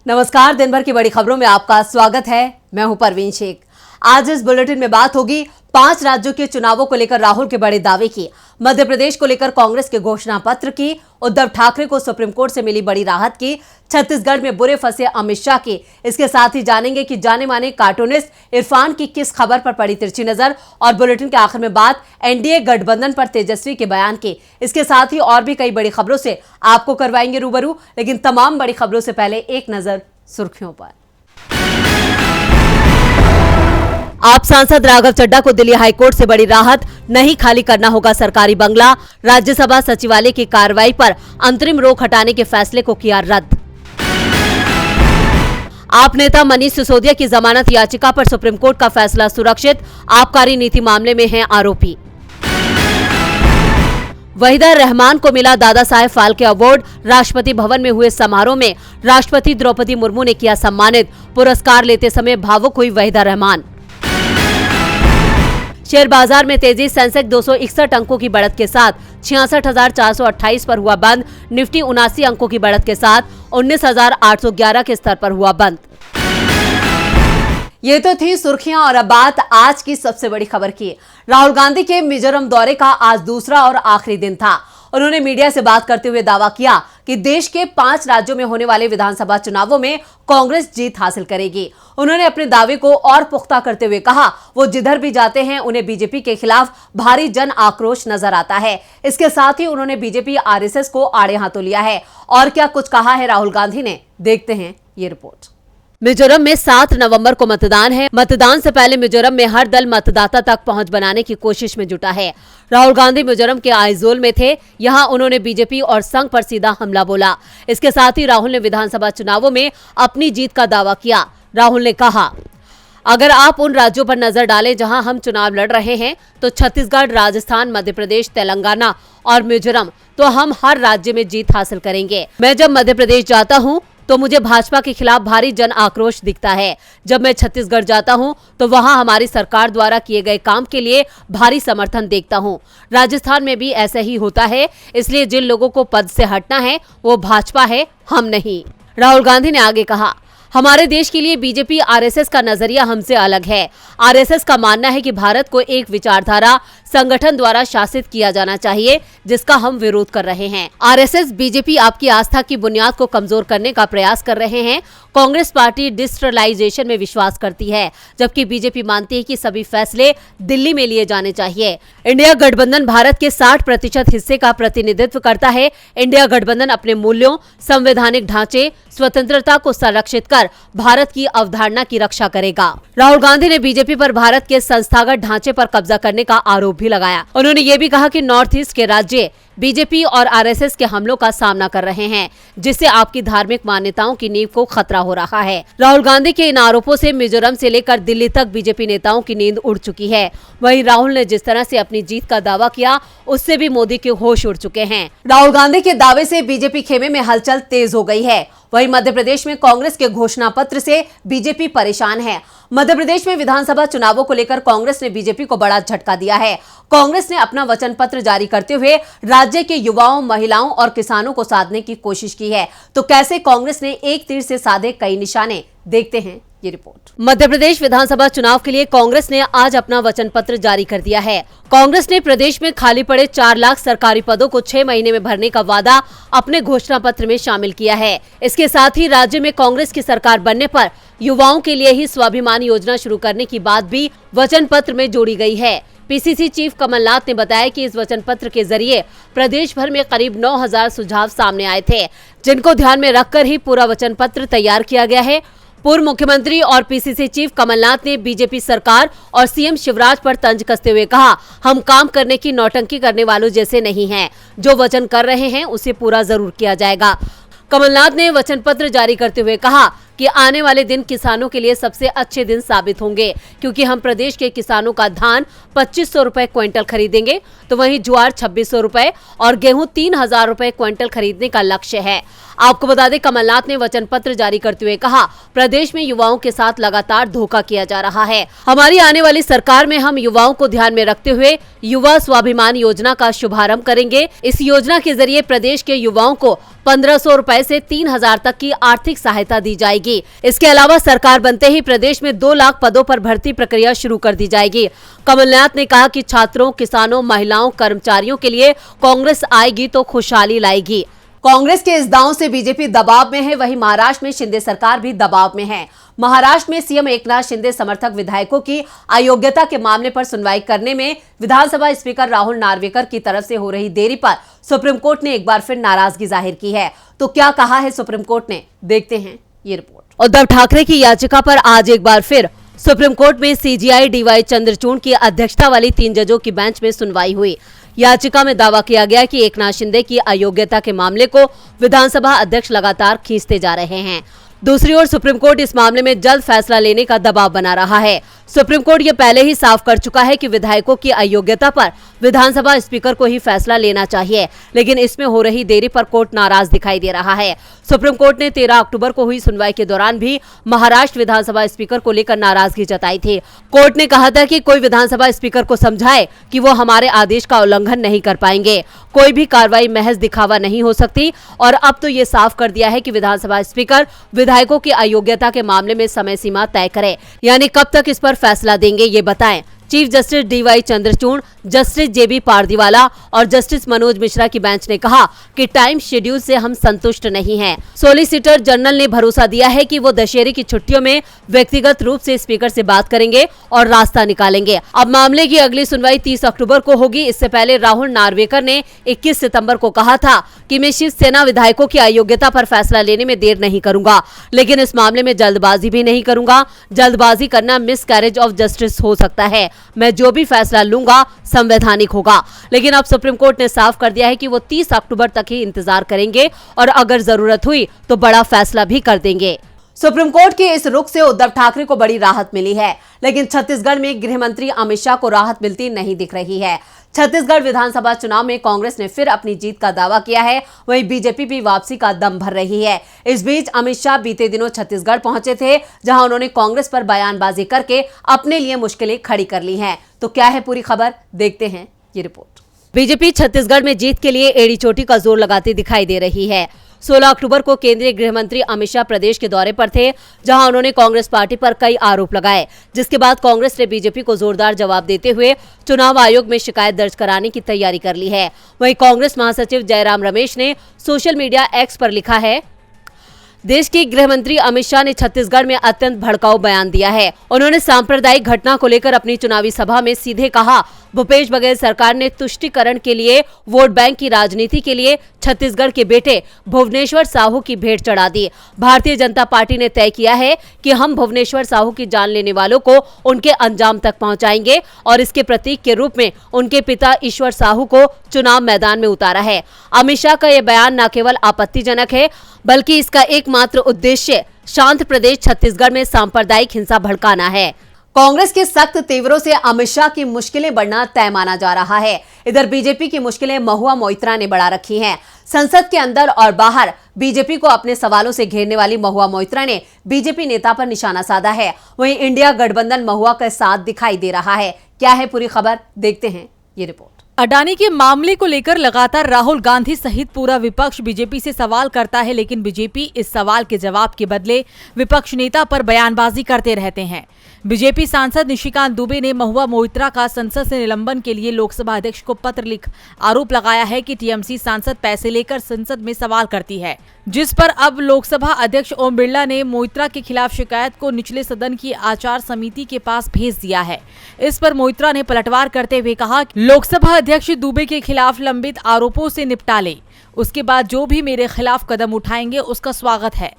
नमस्कार, दिन भर की बड़ी खबरों में आपका स्वागत है। मैं हूं परवीन शेख। आज इस बुलेटिन में बात होगी 5 राज्यों के चुनावों को लेकर राहुल के बड़े दावे की, मध्य प्रदेश को लेकर कांग्रेस के घोषणा पत्र की, उद्धव ठाकरे को सुप्रीम कोर्ट से मिली बड़ी राहत की, छत्तीसगढ़ में बुरे फंसे अमित शाह की। इसके साथ ही जानेंगे कि जाने माने कार्टूनिस्ट इरफान की किस खबर पर पड़ी तिरछी नजर, और बुलेटिन के आखिर में बात एनडीए गठबंधन पर तेजस्वी के बयान की। इसके साथ ही और भी कई बड़ी खबरों से आपको करवाएंगे रूबरू, लेकिन तमाम बड़ी खबरों से पहले एक नजर सुर्खियों पर। आप सांसद राघव चड्ढा को दिल्ली हाईकोर्ट से बड़ी राहत, नहीं खाली करना होगा सरकारी बंगला। राज्यसभा सचिवालय की कार्रवाई पर अंतरिम रोक हटाने के फैसले को किया रद्द। आप नेता मनीष सिसोदिया की जमानत याचिका पर सुप्रीम कोर्ट का फैसला सुरक्षित, आबकारी नीति मामले में हैं आरोपी। वहीदा रहमान को मिला दादा साहेब फाल्के अवार्ड। राष्ट्रपति भवन में हुए समारोह में राष्ट्रपति द्रौपदी मुर्मू ने किया सम्मानित। पुरस्कार लेते समय भावुक हुई वहीदा रहमान। शेयर बाजार में तेजी, सेंसेक्स 261 अंकों की बढ़त के साथ 66,428 पर हुआ बंद। निफ्टी 79 अंकों की बढ़त के साथ 19,811 के स्तर पर हुआ बंद। ये तो थी सुर्खियां, और अब बात आज की सबसे बड़ी खबर की। राहुल गांधी के मिजोरम दौरे का आज दूसरा और आखिरी दिन था। उन्होंने मीडिया से बात करते हुए दावा किया कि देश के 5 राज्यों में होने वाले विधानसभा चुनावों में कांग्रेस जीत हासिल करेगी। उन्होंने अपने दावे को और पुख्ता करते हुए कहा, वो जिधर भी जाते हैं उन्हें बीजेपी के खिलाफ भारी जन आक्रोश नजर आता है। इसके साथ ही उन्होंने बीजेपी आरएसएस को आड़े हाथों लिया है। और क्या कुछ कहा है राहुल गांधी ने, देखते हैं ये रिपोर्ट। मिजोरम में 7 नवंबर को मतदान है। मतदान से पहले मिजोरम में हर दल मतदाता तक पहुंच बनाने की कोशिश में जुटा है। राहुल गांधी मिजोरम के आइजोल में थे। यहां उन्होंने बीजेपी और संघ पर सीधा हमला बोला। इसके साथ ही राहुल ने विधानसभा चुनावों में अपनी जीत का दावा किया। राहुल ने कहा, अगर आप उन राज्यों पर नजर डालें जहां हम चुनाव लड़ रहे हैं तो छत्तीसगढ़, राजस्थान, मध्य प्रदेश, तेलंगाना और मिजोरम, तो हम हर राज्य में जीत हासिल करेंगे। मैं जब मध्य प्रदेश जाता हूं तो मुझे भाजपा के खिलाफ भारी जन आक्रोश दिखता है। जब मैं छत्तीसगढ़ जाता हूं तो वहां हमारी सरकार द्वारा किए गए काम के लिए भारी समर्थन देखता हूं। राजस्थान में भी ऐसा ही होता है। इसलिए जिन लोगों को पद से हटना है वो भाजपा है, हम नहीं। राहुल गांधी ने आगे कहा, हमारे देश के लिए बीजेपी आरएसएस का नजरिया हमसे अलग है। आरएसएस का मानना है कि भारत को एक विचारधारा संगठन द्वारा शासित किया जाना चाहिए, जिसका हम विरोध कर रहे हैं। आरएसएस, बीजेपी आपकी आस्था की बुनियाद को कमजोर करने का प्रयास कर रहे हैं। कांग्रेस पार्टी डिस्ट्रलाइजेशन में विश्वास करती है, जबकि बीजेपी मानती है कि सभी फैसले दिल्ली में लिए जाने चाहिए। इंडिया गठबंधन भारत के 60% हिस्से का प्रतिनिधित्व करता है। इंडिया गठबंधन अपने मूल्यों, संवैधानिक ढांचे, स्वतंत्रता को संरक्षित कर भारत की अवधारणा की रक्षा करेगा। राहुल गांधी ने बीजेपी पर भारत के संस्थागत ढांचे पर कब्जा करने का आरोप भी लगाया। उन्होंने ये भी कहा कि नॉर्थ ईस्ट के राज्य बीजेपी और आरएसएस के हमलों का सामना कर रहे हैं, जिससे आपकी धार्मिक मान्यताओं की नींव को खतरा हो रहा है। राहुल गांधी के इन आरोपों से मिजोरम से लेकर दिल्ली तक बीजेपी नेताओं की नींद उड़ चुकी है। वहीं राहुल ने जिस तरह से अपनी जीत का दावा किया, उससे भी मोदी के होश उड़ चुके हैं। राहुल गांधी के दावे से बीजेपी खेमे में हलचल तेज हो गई है। वहीं मध्य प्रदेश में कांग्रेस के घोषणा पत्र से बीजेपी परेशान है। मध्य प्रदेश में विधानसभा चुनावों को लेकर कांग्रेस ने बीजेपी को बड़ा झटका दिया है। कांग्रेस ने अपना वचन पत्र जारी करते हुए राज्य के युवाओं, महिलाओं और किसानों को साधने की कोशिश की है। तो कैसे कांग्रेस ने एक तीर से साधे कई निशाने, देखते हैं ये रिपोर्ट। मध्य प्रदेश विधानसभा चुनाव के लिए कांग्रेस ने आज अपना वचन पत्र जारी कर दिया है। कांग्रेस ने प्रदेश में खाली पड़े 4 लाख सरकारी पदों को 6 महीने में भरने का वादा अपने घोषणा पत्र में शामिल किया है। इसके साथ ही राज्य में कांग्रेस की सरकार बनने पर युवाओं के लिए ही स्वाभिमान योजना शुरू करने की बात भी वचन पत्र में जोड़ी गई है। पीसीसी चीफ कमलनाथ ने बताया कि इस वचन पत्र के जरिए प्रदेश भर में करीब 9,000 सुझाव सामने आए थे, जिनको ध्यान में रखकर ही पूरा वचन पत्र तैयार किया गया है। पूर्व मुख्यमंत्री और पीसीसी चीफ कमलनाथ ने बीजेपी सरकार और सीएम शिवराज पर तंज कसते हुए कहा, हम काम करने की नौटंकी करने वालों जैसे नहीं हैं। जो वचन कर रहे हैं उसे पूरा जरूर किया जाएगा। कमलनाथ ने वचन पत्र जारी करते हुए कहा, कि आने वाले दिन किसानों के लिए सबसे अच्छे दिन साबित होंगे, क्योंकि हम प्रदेश के किसानों का धान 2500 रुपए क्विंटल खरीदेंगे, तो वहीं ज्वार 2600 रुपए और गेहूं 3000 रुपए क्विंटल खरीदने का लक्ष्य है। आपको बता दें, कमलनाथ ने वचन पत्र जारी करते हुए कहा, प्रदेश में युवाओं के साथ लगातार धोखा किया जा रहा है। हमारी आने वाली सरकार में हम युवाओं को ध्यान में रखते हुए युवा स्वाभिमान योजना का शुभारंभ करेंगे। इस योजना के जरिए प्रदेश के युवाओं को 1500 रुपए से 3000 तक की आर्थिक सहायता दी जाएगी। इसके अलावा सरकार बनते ही प्रदेश में 2 लाख पदों पर भर्ती प्रक्रिया शुरू कर दी जाएगी। कमलनाथ ने कहा कि छात्रों, किसानों, महिलाओं, कर्मचारियों के लिए कांग्रेस आएगी तो खुशहाली लाएगी। कांग्रेस के इस दांव से बीजेपी दबाव में है, वहीं महाराष्ट्र में शिंदे सरकार भी दबाव में है। महाराष्ट्र में सीएम एकनाथ शिंदे समर्थक विधायकों की अयोग्यता के मामले पर सुनवाई करने में विधानसभा स्पीकर राहुल नार्वेकर की तरफ से हो रही देरी पर सुप्रीम कोर्ट ने एक बार फिर नाराजगी जाहिर की है। तो क्या कहा है सुप्रीम कोर्ट ने, देखते हैं ये रिपोर्ट। उद्धव ठाकरे की याचिका पर आज एक बार फिर सुप्रीम कोर्ट में सीजीआई डीवाई चंद्रचूड़ की अध्यक्षता वाली 3 जजों की बेंच में सुनवाई हुई। याचिका में दावा किया गया कि एकनाथ शिंदे की अयोग्यता के मामले को विधानसभा अध्यक्ष लगातार खींचते जा रहे हैं। दूसरी ओर सुप्रीम कोर्ट इस मामले में जल्द फैसला लेने का दबाव बना रहा है। सुप्रीम कोर्ट ये पहले ही साफ कर चुका है कि विधायकों की अयोग्यता पर विधानसभा स्पीकर को ही फैसला लेना चाहिए, लेकिन इसमें हो रही देरी पर कोर्ट नाराज दिखाई दे रहा है। सुप्रीम कोर्ट ने 13 अक्टूबर को हुई सुनवाई के दौरान भी महाराष्ट्र विधानसभा स्पीकर को लेकर नाराजगी जताई थी। कोर्ट ने कहा था कि कोई विधानसभा स्पीकर को समझाए कि वो हमारे आदेश का उल्लंघन नहीं कर पाएंगे, कोई भी कार्रवाई महज दिखावा नहीं हो सकती। और अब तो ये साफ कर दिया है कि विधानसभा स्पीकर विधायकों की अयोग्यता के मामले में समय सीमा तय करे, यानी कब तक इस पर फैसला देंगे ये बताएं। Chief justice DY Chandrachud, justice JB Pardiwala और जस्टिस मनोज मिश्रा की बेंच ने कहा कि टाइम शेड्यूल से हम संतुष्ट नहीं हैं। सोलिसिटर जनरल ने भरोसा दिया है कि वो दशहरे की छुट्टियों में व्यक्तिगत रूप से स्पीकर से बात करेंगे और रास्ता निकालेंगे। अब मामले की अगली सुनवाई 30 अक्टूबर को होगी। इससे पहले राहुल नार्वेकर ने 21 सितंबर को कहा था कि मैं शिवसेना विधायकों की अयोग्यता पर फैसला लेने में देर नहीं करूंगा, लेकिन इस मामले में जल्दबाजी भी नहीं करूंगा। जल्दबाजी करना मिसकैरेज ऑफ जस्टिस हो सकता है। मैं जो भी फैसला लूंगा संवैधानिक होगा। लेकिन अब सुप्रीम कोर्ट ने साफ कर दिया है कि वो 30 अक्टूबर तक ही इंतजार करेंगे और अगर जरूरत हुई तो बड़ा फैसला भी कर देंगे। सुप्रीम कोर्ट के इस रुख से उद्धव ठाकरे को बड़ी राहत मिली है, लेकिन छत्तीसगढ़ में गृह मंत्री अमित शाह को राहत मिलती नहीं दिख रही है। छत्तीसगढ़ विधानसभा चुनाव में कांग्रेस ने फिर अपनी जीत का दावा किया है, वहीं बीजेपी भी वापसी का दम भर रही है। इस बीच अमित शाह बीते दिनों छत्तीसगढ़ पहुंचे थे, जहां उन्होंने कांग्रेस पर बयानबाजी करके अपने लिए मुश्किलें खड़ी कर ली हैं। तो क्या है पूरी खबर, देखते हैं ये रिपोर्ट। बीजेपी छत्तीसगढ़ में जीत के लिए एड़ी चोटी का जोर लगाती दिखाई दे रही है। 16 अक्टूबर को केंद्रीय गृह मंत्री अमित शाह प्रदेश के दौरे पर थे, जहां उन्होंने कांग्रेस पार्टी पर कई आरोप लगाए, जिसके बाद कांग्रेस ने बीजेपी को जोरदार जवाब देते हुए चुनाव आयोग में शिकायत दर्ज कराने की तैयारी कर ली है। वहीं कांग्रेस महासचिव जयराम रमेश ने सोशल मीडिया एक्स पर लिखा है, देश के गृह मंत्री अमित शाह ने छत्तीसगढ़ में अत्यंत भड़काऊ बयान दिया है। उन्होंने सांप्रदायिक घटना को लेकर अपनी चुनावी सभा में सीधे कहा, भूपेश बघेल सरकार ने तुष्टीकरण के लिए, वोट बैंक की राजनीति के लिए छत्तीसगढ़ के बेटे भुवनेश्वर साहू की भेंट चढ़ा दी। भारतीय जनता पार्टी ने तय किया है कि हम भुवनेश्वर साहू की जान लेने वालों को उनके अंजाम तक पहुंचाएंगे और इसके प्रतीक के रूप में उनके पिता ईश्वर साहू को चुनाव मैदान में उतारा है। अमित शाह का यह बयान न केवल आपत्तिजनक है, बल्कि इसका एकमात्र उद्देश्य शांत प्रदेश छत्तीसगढ़ में सांप्रदायिक हिंसा भड़काना है। कांग्रेस के सख्त तेवरों से अमित शाह की मुश्किलें बढ़ना तय माना जा रहा है। इधर बीजेपी की मुश्किलें महुआ मोइत्रा ने बढ़ा रखी हैं। संसद के अंदर और बाहर बीजेपी को अपने सवालों से घेरने वाली महुआ मोइत्रा ने बीजेपी नेता पर निशाना साधा है। वहीं इंडिया गठबंधन महुआ के साथ दिखाई दे रहा है। क्या है पूरी खबर, देखते हैं ये रिपोर्ट। अडानी के मामले को लेकर लगातार राहुल गांधी सहित पूरा विपक्ष बीजेपी से सवाल करता है, लेकिन बीजेपी इस सवाल के जवाब के बदले विपक्ष नेता पर बयानबाजी करते रहते हैं। बीजेपी सांसद निशिकांत दुबे ने महुआ मोइत्रा का संसद से निलंबन के लिए लोकसभा अध्यक्ष को पत्र लिख आरोप लगाया है कि टीएमसी सांसद पैसे लेकर संसद में सवाल करती है, जिस पर अब लोकसभा अध्यक्ष ओम बिरला ने मोइत्रा के खिलाफ शिकायत को निचले सदन की आचार समिति के पास भेज दिया है। इस पर मोइत्रा ने पलटवार करते हुए कहा, लोकसभा अध्यक्ष दुबे के खिलाफ लंबित आरोपों से निपटा ले, उसके बाद जो भी मेरे खिलाफ कदम उठाएंगे उसका स्वागत है।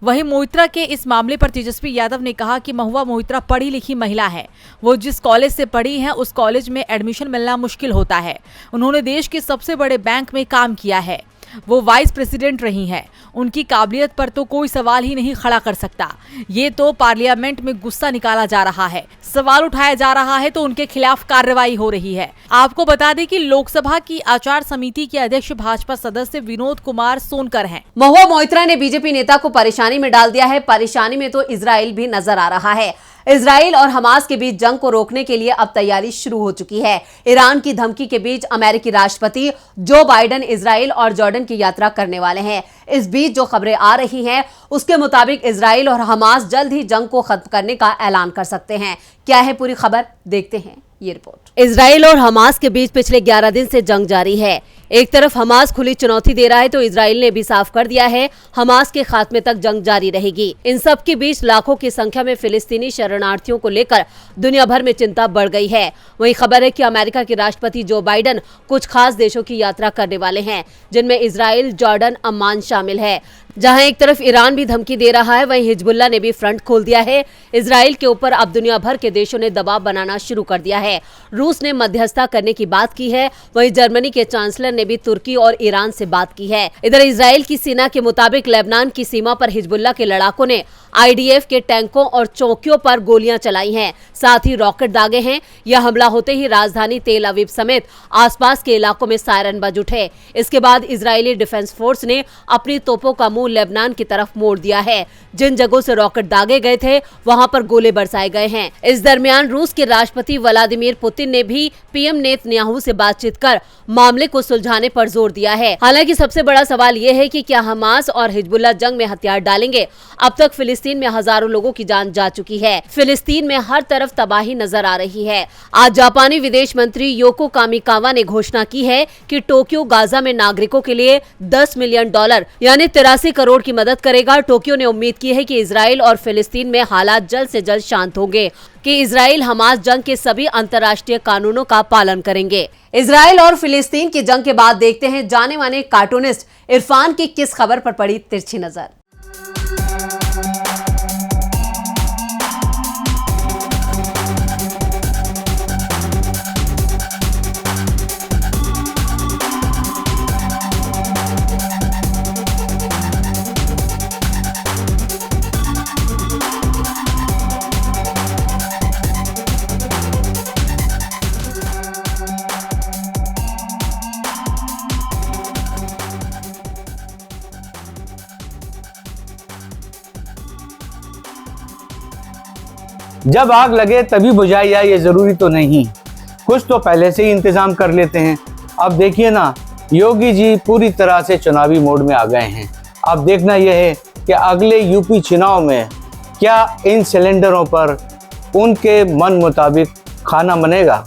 वहीं मोइत्रा के इस मामले पर तेजस्वी यादव ने कहा कि महुआ मोइत्रा पढ़ी लिखी महिला है, वो जिस कॉलेज से पढ़ी है उस कॉलेज में एडमिशन मिलना मुश्किल होता है। उन्होंने देश के सबसे बड़े बैंक में काम किया है। वो वाइस प्रेसिडेंट रही हैं। उनकी काबिलियत पर तो कोई सवाल ही नहीं खड़ा कर सकता। ये तो पार्लियामेंट में गुस्सा निकाला जा रहा है, सवाल उठाया जा रहा है तो उनके खिलाफ कार्रवाई हो रही है। आपको बता दें कि लोकसभा की आचार समिति के अध्यक्ष भाजपा सदस्य विनोद कुमार सोनकर हैं। महुआ मोइत्रा ने बीजेपी नेता को परेशानी में डाल दिया है। परेशानी में तो इजराइल भी नजर आ रहा है। इजराइल और हमास के बीच जंग को रोकने के लिए अब तैयारी शुरू हो चुकी है। ईरान की धमकी के बीच अमेरिकी राष्ट्रपति जो बाइडेन इजराइल और जॉर्डन की यात्रा करने वाले हैं। इस बीच जो खबरें आ रही हैं उसके मुताबिक इजराइल और हमास जल्द ही जंग को खत्म करने का ऐलान कर सकते हैं। क्या है पूरी खबर, देखते हैं ये रिपोर्ट। इजराइल और हमास के बीच पिछले 11 दिन से जंग जारी है। एक तरफ हमास खुली चुनौती दे रहा है तो इजराइल ने भी साफ कर दिया है हमास के खात्मे तक जंग जारी रहेगी। इन सब के बीच लाखों की संख्या में फिलिस्तीनी शरणार्थियों को लेकर दुनिया भर में चिंता बढ़ गई है। वहीं खबर है कि अमेरिका के राष्ट्रपति जो बाइडेन कुछ खास देशों की यात्रा करने वाले हैं, जिनमें इजराइल, जॉर्डन, अम्मान शामिल है। जहां एक तरफ ईरान भी धमकी दे रहा है, वहीं हिजबुल्लाह ने भी फ्रंट खोल दिया है। इजराइल के ऊपर अब दुनिया भर के देशों ने दबाव बनाना शुरू कर दिया है। रूस ने मध्यस्थता करने की बात की है, वहीं जर्मनी के चांसलर ने भी तुर्की और ईरान से बात की है। इधर इजराइल की सेना के मुताबिक लेबनान की सीमा पर हिजबुल्लाह के लड़ाकों ने आईडीएफ के टैंकों और चौकियों पर गोलियां चलाई हैं, साथ ही रॉकेट दागे हैं। यह हमला होते ही राजधानी तेल अवीव समेत आसपास के इलाकों में सायरन बज उठे। इसके बाद इजरायली डिफेंस फोर्स ने अपनी तोपों का मुंह लेबनान की तरफ मोड़ दिया है। जिन जगहों से रॉकेट दागे गए थे वहां पर गोले बरसाए गए हैं। इस दरमियान रूस के राष्ट्रपति व्लादिमीर पुतिन ने भी पीएम नेतन्याहू से बातचीत कर मामले को सुलझाने पर जोर दिया है। हालांकि सबसे बड़ा सवाल यह है कि क्या हमास और हिजबुल्लाह जंग में हथियार डालेंगे। अब तक फिलिस्तीन में हजारों लोगों की जान जा चुकी है। फिलिस्तीन में हर तरफ तबाही नजर आ रही है। आज जापानी विदेश मंत्री योको कामिकावा ने घोषणा की है कि टोक्यो गाजा में नागरिकों के लिए $10 मिलियन यानी 83 करोड़ की मदद करेगा। टोक्यो ने उम्मीद की है कि इजराइल और फिलिस्तीन में हालात जल्द से जल्द शांत होंगे, कि इजराइल हमास जंग के सभी अंतर्राष्ट्रीय कानूनों का पालन करेंगे। इजराइल और फिलिस्तीन की जंग के बाद देखते हैं जाने माने कार्टूनिस्ट इरफान की किस खबर पर पड़ी तिरछी नजर। जब आग लगे तभी बुझाई जाए ये जरूरी तो नहीं, कुछ तो पहले से ही इंतजाम कर लेते हैं। अब देखिए ना, योगी जी पूरी तरह से चुनावी मोड में आ गए हैं। अब देखना यह है कि अगले यूपी चुनाव में क्या इन सिलेंडरों पर उनके मन मुताबिक खाना बनेगा।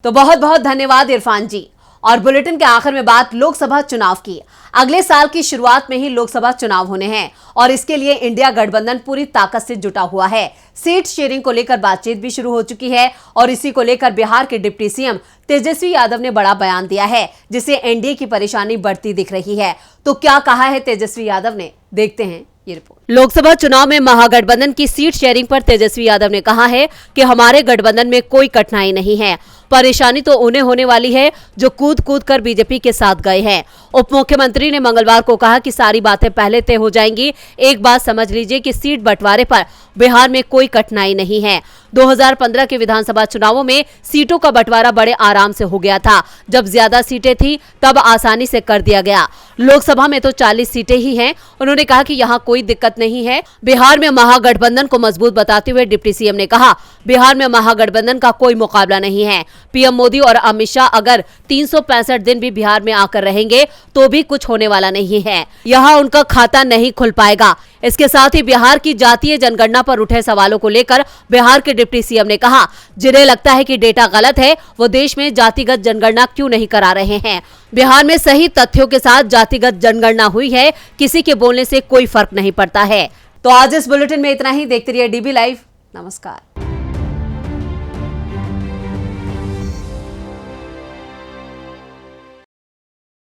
तो बहुत बहुत धन्यवाद इरफान जी। और बुलेटिन के आखिर में बात लोकसभा चुनाव की। अगले साल की शुरुआत में ही लोकसभा चुनाव होने हैं और इसके लिए इंडिया गठबंधन पूरी ताकत से जुटा हुआ है। सीट शेयरिंग को लेकर बातचीत भी शुरू हो चुकी है और इसी को लेकर बिहार के डिप्टी सीएम तेजस्वी यादव ने बड़ा बयान दिया है, जिससे एनडीए की परेशानी बढ़ती दिख रही है। तो क्या कहा है तेजस्वी यादव ने, देखते हैं ये रिपोर्ट। लोकसभा चुनाव में महागठबंधन की सीट शेयरिंग पर तेजस्वी यादव ने कहा है कि हमारे गठबंधन में कोई कठिनाई नहीं है। परेशानी तो उन्हें होने वाली है जो कूद कूद कर बीजेपी के साथ गए हैं। उप मुख्यमंत्री ने मंगलवार को कहा कि सारी बातें पहले तय हो जाएंगी। एक बात समझ लीजिए कि सीट बंटवारे पर बिहार में कोई कठिनाई नहीं है। 2015 के विधानसभा चुनावों में सीटों का बंटवारा बड़े आराम से हो गया था। जब ज्यादा सीटें थी तब आसानी से कर दिया गया। लोकसभा में तो 40 सीटें ही हैं। उन्होंने कहा कि यहाँ कोई दिक्कत नहीं है। बिहार में महागठबंधन को मजबूत बताते हुए डिप्टी सीएम ने कहा, बिहार में महागठबंधन का कोई मुकाबला नहीं है। पीएम मोदी और अमित शाह अगर 365 दिन भी बिहार में आकर रहेंगे तो भी कुछ होने वाला नहीं है। यहाँ उनका खाता नहीं खुल पाएगा। इसके साथ ही बिहार की जातीय जनगणना पर उठे सवालों को लेकर बिहार के डिप्टी सीएम ने कहा, जिन्हें लगता है कि डेटा गलत है वो देश में जातिगत जनगणना क्यों नहीं करा रहे हैं। बिहार में सही तथ्यों के साथ जातिगत जनगणना हुई है, किसी के बोलने से कोई फर्क नहीं पड़ता है। तो आज इस बुलेटिन में इतना ही। देखते रहिए डीबी लाइव। नमस्कार।